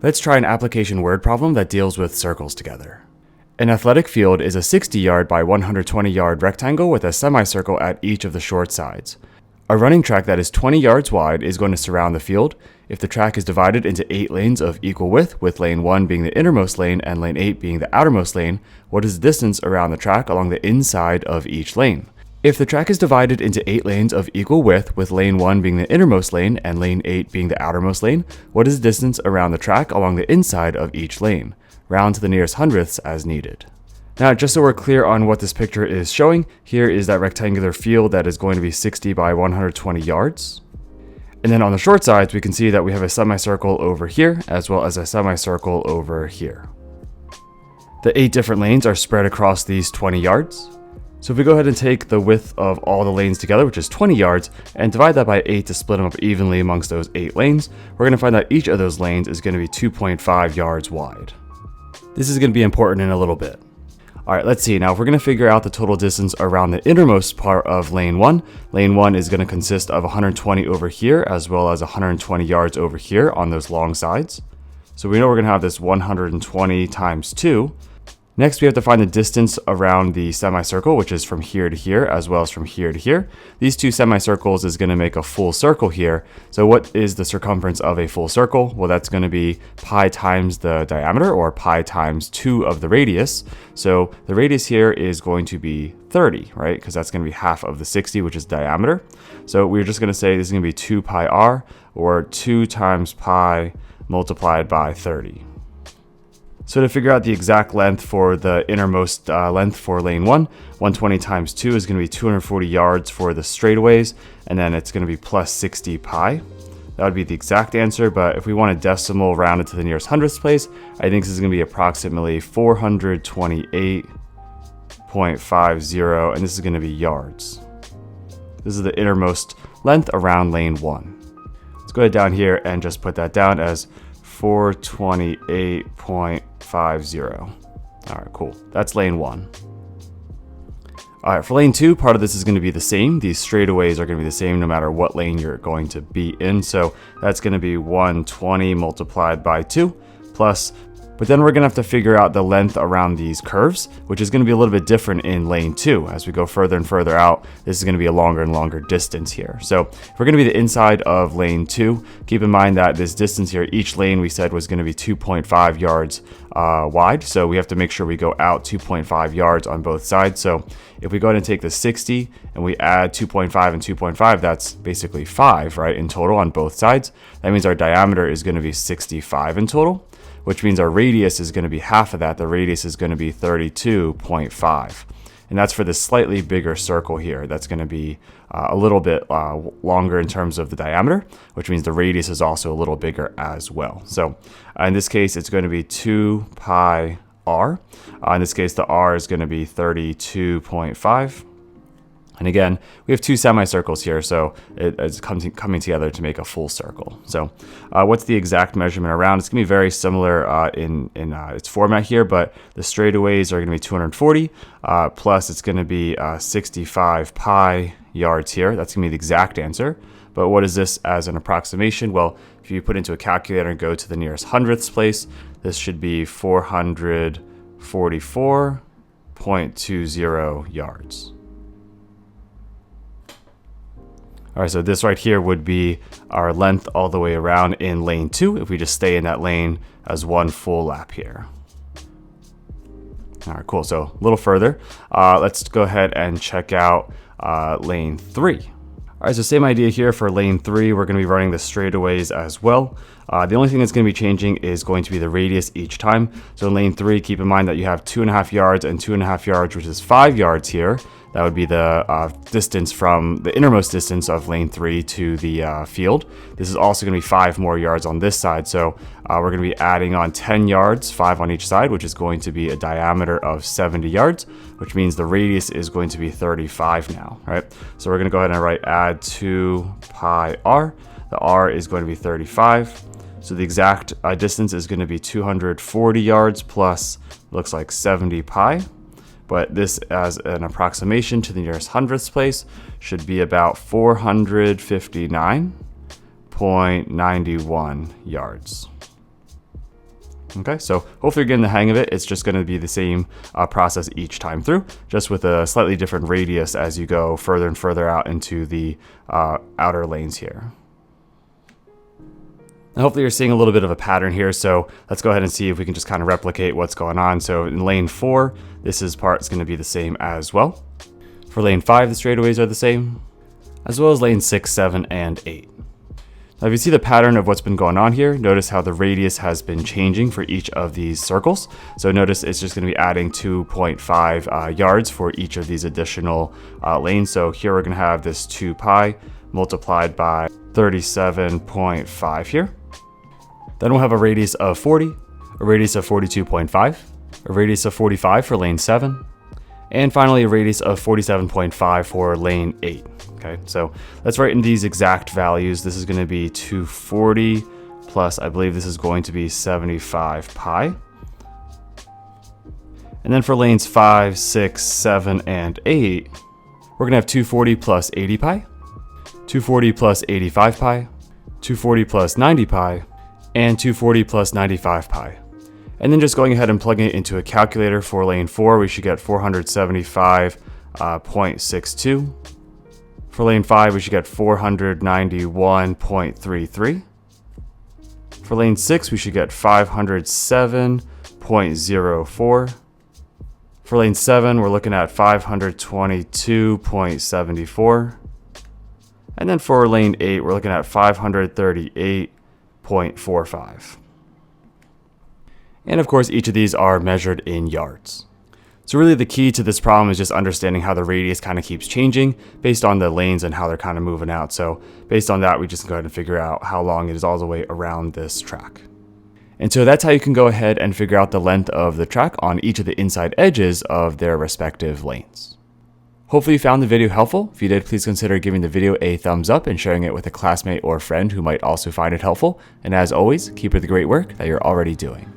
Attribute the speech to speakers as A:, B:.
A: Let's try an application word problem that deals with circles together. An athletic field is a 60 yard by 120 yard rectangle with a semicircle at each of the short sides. A running track that is 20 yards wide is going to surround the field. If the track is divided into 8 lanes of equal width, with lane 1 being the innermost lane and lane 8 being the outermost lane, what is the distance around the track along the inside of each lane? If the track is divided into 8 lanes of equal width, with lane 1 being the innermost lane and lane 8 being the outermost lane, what is the distance around the track along the inside of each lane? Round to the nearest hundredths as needed. Now, just so we're clear on what this picture is showing, here is that rectangular field that is going to be 60 by 120 yards. And then on the short sides, we can see that we have a semicircle over here, as well as a semicircle over here. The 8 different lanes are spread across these 20 yards. So if we go ahead and take the width of all the lanes together, which is 20 yards, and divide that by 8 to split them up evenly amongst those 8 lanes, we're going to find that each of those lanes is going to be 2.5 yards wide. This is going to be important in a little bit. Alright, let's see. Now, if we're going to figure out the total distance around the innermost part of lane 1, lane 1 is going to consist of 120 over here, as well as 120 yards over here on those long sides. So we know we're going to have this 120 times 2. Next, we have to find the distance around the semicircle, which is from here to here, as well as from here to here. These two semicircles is going to make a full circle here. So what is the circumference of a full circle? Well, that's going to be pi times the diameter, or pi times 2 of the radius. So the radius here is going to be 30, right? Because that's going to be half of the 60, which is diameter. So we're just going to say this is going to be 2 pi r, or 2 times pi multiplied by 30. So to figure out the exact length for the innermost length for lane 1, 120 times 2 is going to be 240 yards for the straightaways, and then it's going to be plus 60 pi. That would be the exact answer, but if we want a decimal rounded to the nearest hundredths place, I think this is going to be approximately 428.50, and this is going to be yards. This is the innermost length around lane 1. Let's go ahead down here and just put that down as 428.50. All right, cool. That's lane 1. All right, for lane 2, part of this is going to be the same. These straightaways are going to be the same no matter what lane you're going to be in. So that's going to be 120 multiplied by 2 plus. But then we're going to have to figure out the length around these curves, which is going to be a little bit different in lane 2. As we go further and further out, this is going to be a longer and longer distance here. So if we're going to be the inside of lane 2, keep in mind that this distance here, each lane we said was going to be 2.5 yards wide. So we have to make sure we go out 2.5 yards on both sides. So if we go ahead and take the 60 and we add 2.5 and 2.5, that's basically 5, right, in total on both sides. That means our diameter is going to be 65 in total, which means our radius is going to be half of that. The radius is going to be 32.5. And that's for this slightly bigger circle here. That's going to be a little bit longer in terms of the diameter, which means the radius is also a little bigger as well. So in this case, it's going to be 2 pi r. In this case, the r is going to be 32.5. And again, we have 2 semicircles here, so it's coming together to make a full circle. So what's the exact measurement around? It's going to be very similar in its format here, but the straightaways are going to be 240, plus it's going to be 65 pi yards here. That's going to be the exact answer. But what is this as an approximation? Well, if you put into a calculator and go to the nearest hundredths place, this should be 444.20 yards. All right, so this right here would be our length all the way around in lane 2 if we just stay in that lane as one full lap here. All right, cool. So a little further, let's go ahead and check out lane 3. All right, so same idea here for lane 3. We're going to be running the straightaways as well. The only thing that's going to be changing is going to be the radius each time. So in lane 3, keep in mind that you have 2.5 yards and 2.5 yards, which is 5 yards here. That would be the distance from the innermost distance of lane 3 to the field. This is also going to be 5 more yards on this side. So we're going to be adding on 10 yards, 5 on each side, which is going to be a diameter of 70 yards, which means the radius is going to be 35 now, right? So we're going to go ahead and write add 2 pi r. The r is going to be 35. So the exact distance is going to be 240 yards plus looks like 70 pi. But this, as an approximation to the nearest hundredths place, should be about 459.91 yards. Okay, so hopefully you're getting the hang of it. It's just going to be the same process each time through, just with a slightly different radius as you go further and further out into the outer lanes here. And hopefully you're seeing a little bit of a pattern here, so let's go ahead and see if we can just kind of replicate what's going on. So in lane 4, this part is going to be the same as well. For lane 5, the straightaways are the same, as well as lane 6, 7, and 8. Now if you see the pattern of what's been going on here, notice how the radius has been changing for each of these circles. So notice it's just going to be adding 2.5 yards for each of these additional lanes. So here we're going to have this 2 pi multiplied by 37.5 here. Then we'll have a radius of 40, a radius of 42.5, a radius of 45 for lane 7, and finally a radius of 47.5 for lane 8. Okay, so let's write in these exact values. This is going to be 240 plus, I believe this is going to be 75 pi. And then for lanes 5, 6, 7, and 8, we're going to have 240 plus 80 pi, 240 plus 85 pi, 240 plus 90 pi, and 240 plus 95 pi. And then just going ahead and plugging it into a calculator for lane 4, we should get 475.62. For lane 5, we should get 491.33. For lane 6, we should get 507.04. For lane 7, we're looking at 522.74. And then for lane 8, we're looking at 538.45. And of course, each of these are measured in yards. So really the key to this problem is just understanding how the radius kind of keeps changing based on the lanes and how they're kind of moving out. So based on that, we just go ahead and figure out how long it is all the way around this track. And so that's how you can go ahead and figure out the length of the track on each of the inside edges of their respective lanes. Hopefully you found the video helpful. If you did, please consider giving the video a thumbs up and sharing it with a classmate or friend who might also find it helpful. And as always, keep up the great work that you're already doing.